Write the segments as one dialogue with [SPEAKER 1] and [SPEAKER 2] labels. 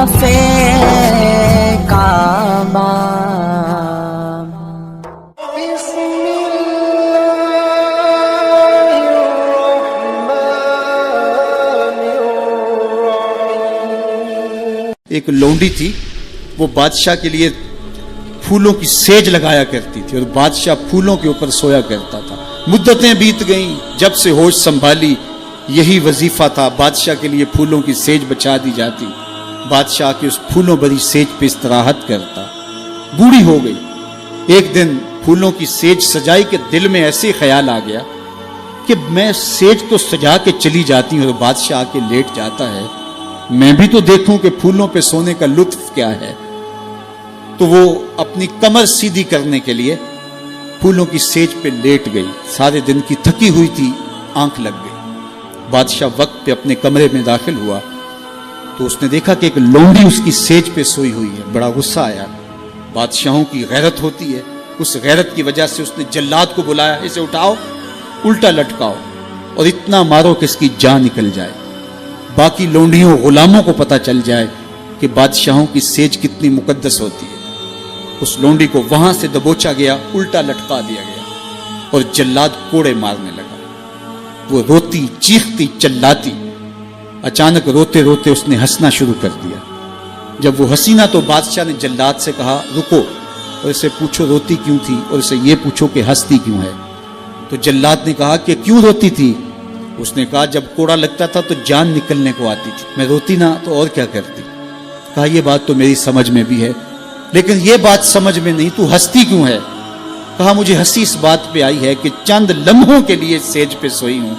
[SPEAKER 1] صافے کامام
[SPEAKER 2] ایک لونڈی تھی، وہ بادشاہ کے لیے پھولوں کی سیج لگایا کرتی تھی اور بادشاہ پھولوں کے اوپر سویا کرتا تھا۔ مدتیں بیت گئیں، جب سے ہوش سنبھالی یہی وظیفہ تھا، بادشاہ کے لیے پھولوں کی سیج بچھا دی جاتی، بادشاہ کے اس پھولوں بھری سیج پہ استراحت کرتا۔ بوڑھی ہو گئی، ایک دن پھولوں کی سیج سجائی کہ دل میں ایسے خیال آ گیا کہ میں سیج تو سجا کے چلی جاتی ہوں اور بادشاہ آ کے لیٹ جاتا ہے، میں بھی تو دیکھوں کہ پھولوں پہ سونے کا لطف کیا ہے۔ تو وہ اپنی کمر سیدھی کرنے کے لیے پھولوں کی سیج پہ لیٹ گئی، سارے دن کی تھکی ہوئی تھی، آنکھ لگ گئی۔ بادشاہ وقت پہ اپنے کمرے میں داخل ہوا تو اس نے دیکھا کہ ایک لونڈی اس کی سیج پہ سوئی ہوئی ہے، بڑا غصہ آیا۔ بادشاہوں کی غیرت ہوتی ہے، اس غیرت کی وجہ سے اس نے جلاد کو بلایا، اسے اٹھاؤ، الٹا لٹکاؤ اور اتنا مارو کہ اس کی جان نکل جائے، باقی لونڈیوں غلاموں کو پتہ چل جائے کہ بادشاہوں کی سیج کتنی مقدس ہوتی ہے۔ اس لونڈی کو وہاں سے دبوچا گیا، الٹا لٹکا دیا گیا اور جلاد کوڑے مارنے لگا۔ وہ روتی چیختی چلاتی، اچانک روتے روتے اس نے ہنسنا شروع کر دیا۔ جب وہ ہنسی نہ تو بادشاہ نے جلاد سے کہا رکو اور اسے پوچھو روتی کیوں تھی اور اسے یہ پوچھو کہ ہنستی کیوں ہے۔ تو جلاد نے کہا کہ کیوں روتی تھی؟ اس نے کہا جب کوڑا لگتا تھا تو جان نکلنے کو آتی تھی، میں روتی نہ تو اور کیا کرتی۔ کہا یہ بات تو میری سمجھ میں بھی ہے، لیکن یہ بات سمجھ میں نہیں، تو ہنستی کیوں ہے؟ کہا مجھے ہنسی اس بات پہ آئی ہے کہ چند لمحوں کے لیے سیج پہ سوئی ہوں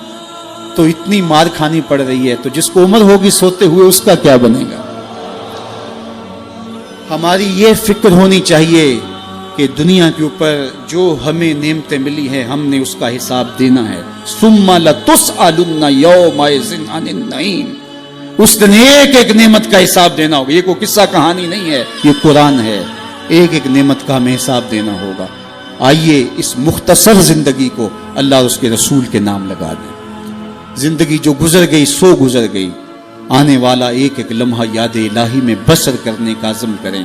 [SPEAKER 2] تو اتنی مار کھانی پڑ رہی ہے، تو جس کو عمر ہوگی سوتے ہوئے اس کا کیا بنے گا۔ ہماری یہ فکر ہونی چاہیے کہ دنیا کے اوپر جو ہمیں نعمتیں ملی ہیں ہم نے اس کا حساب دینا ہے۔ ثم لتسألن یومئذ عن النعیم، اس دن ایک ایک نعمت کا حساب دینا ہوگا۔ یہ کوئی قصہ کہانی نہیں ہے، یہ قرآن ہے، ایک ایک نعمت کا ہمیں حساب دینا ہوگا۔ آئیے اس مختصر زندگی کو اللہ اور اس کے رسول کے نام لگا دیں۔ زندگی جو گزر گئی سو گزر گئی، آنے والا ایک ایک لمحہ یاد الہی میں بسر کرنے کا عزم کریں،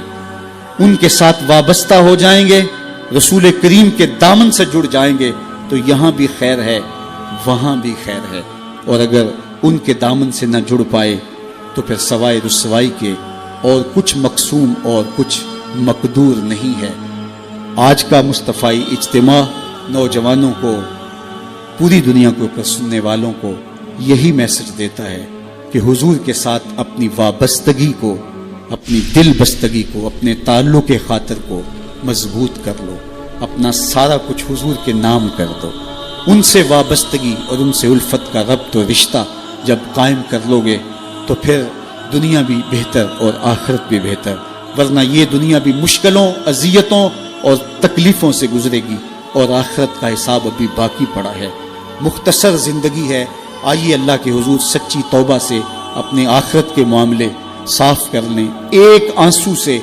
[SPEAKER 2] ان کے ساتھ وابستہ ہو جائیں گے، رسول کریم کے دامن سے جڑ جائیں گے تو یہاں بھی خیر ہے وہاں بھی خیر ہے، اور اگر ان کے دامن سے نہ جڑ پائے تو پھر سوائے رسوائی کے اور کچھ مقسوم اور کچھ مقدور نہیں ہے۔ آج کا مصطفی اجتماع نوجوانوں کو، پوری دنیا کے اوپر سننے والوں کو یہی میسج دیتا ہے کہ حضور کے ساتھ اپنی وابستگی کو، اپنی دل بستگی کو، اپنے تعلق خاطر کو مضبوط کر لو، اپنا سارا کچھ حضور کے نام کر دو۔ ان سے وابستگی اور ان سے الفت کا ربط و رشتہ جب قائم کر لو گے تو پھر دنیا بھی بہتر اور آخرت بھی بہتر، ورنہ یہ دنیا بھی مشکلوں، اذیتوں اور تکلیفوں سے گزرے گی اور آخرت کا حساب ابھی باقی پڑا ہے۔ مختصر زندگی ہے، آئیے اللہ کے حضور سچی توبہ سے اپنے آخرت کے معاملے صاف کر لیں۔ ایک آنسو سے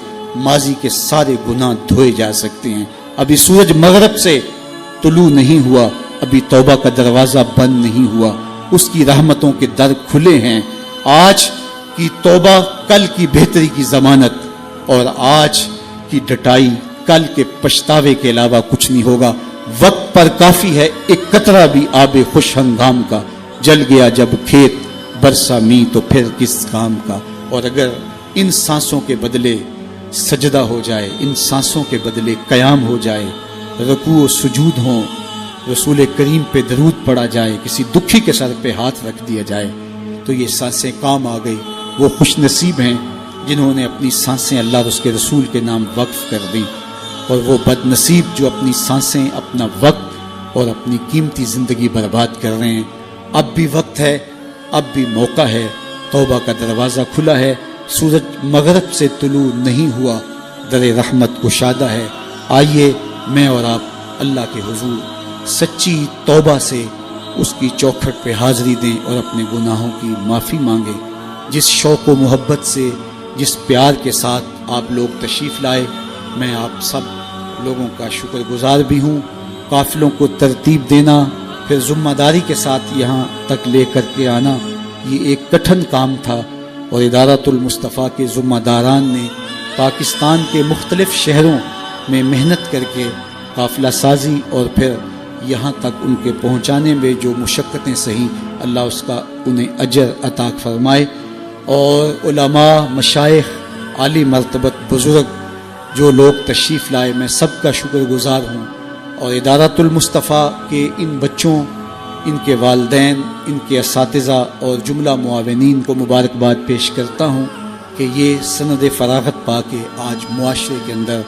[SPEAKER 2] ماضی کے سارے گناہ دھوئے جا سکتے ہیں۔ ابھی سورج مغرب سے طلوع نہیں ہوا، ابھی توبہ کا دروازہ بند نہیں ہوا، اس کی رحمتوں کے در کھلے ہیں۔ آج کی توبہ کل کی بہتری کی ضمانت، اور آج کی ڈٹائی کل کے پچھتاوے کے علاوہ کچھ نہیں ہوگا۔ وقت پر کافی ہے ایک قطرہ بھی آب خوش ہنگام کا، جل گیا جب کھیت برسا می تو پھر کس کام کا۔ اور اگر ان سانسوں کے بدلے سجدہ ہو جائے، ان سانسوں کے بدلے قیام ہو جائے، رکوع و سجود ہوں، رسول کریم پہ درود پڑا جائے، کسی دکھی کے سر پہ ہاتھ رکھ دیا جائے تو یہ سانسیں کام آ گئی۔ وہ خوش نصیب ہیں جنہوں نے اپنی سانسیں اللہ اور اس کے رسول کے نام وقف کر دیں، اور وہ بد نصیب جو اپنی سانسیں، اپنا وقت اور اپنی قیمتی زندگی برباد کر رہے ہیں۔ اب بھی وقت ہے، اب بھی موقع ہے، توبہ کا دروازہ کھلا ہے، سورج مغرب سے طلوع نہیں ہوا، در رحمت گشادہ ہے۔ آئیے میں اور آپ اللہ کے حضور سچی توبہ سے اس کی چوکھٹ پہ حاضری دیں اور اپنے گناہوں کی معافی مانگیں۔ جس شوق و محبت سے، جس پیار کے ساتھ آپ لوگ تشریف لائے، میں آپ سب لوگوں کا شکر گزار بھی ہوں۔ قافلوں کو ترتیب دینا، پھر ذمہ داری کے ساتھ یہاں تک لے کر کے آنا، یہ ایک کٹھن کام تھا، اور ادارۃ المصطفیٰ کے ذمہ داران نے پاکستان کے مختلف شہروں میں محنت کر کے قافلہ سازی اور پھر یہاں تک ان کے پہنچانے میں جو مشقتیں سہیں، اللہ اس کا انہیں اجر عطا فرمائے۔ اور علماء، مشائخ، عالی مرتبت بزرگ جو لوگ تشریف لائے، میں سب کا شکر گزار ہوں، اور ادارۃ المصطفیٰ کے ان بچوں، ان کے والدین، ان کے اساتذہ اور جملہ معاونین کو مبارکباد پیش کرتا ہوں کہ یہ سند فراغت پا کے آج معاشرے کے اندر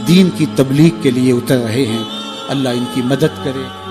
[SPEAKER 2] دین کی تبلیغ کے لیے اتر رہے ہیں۔ اللہ ان کی مدد کرے۔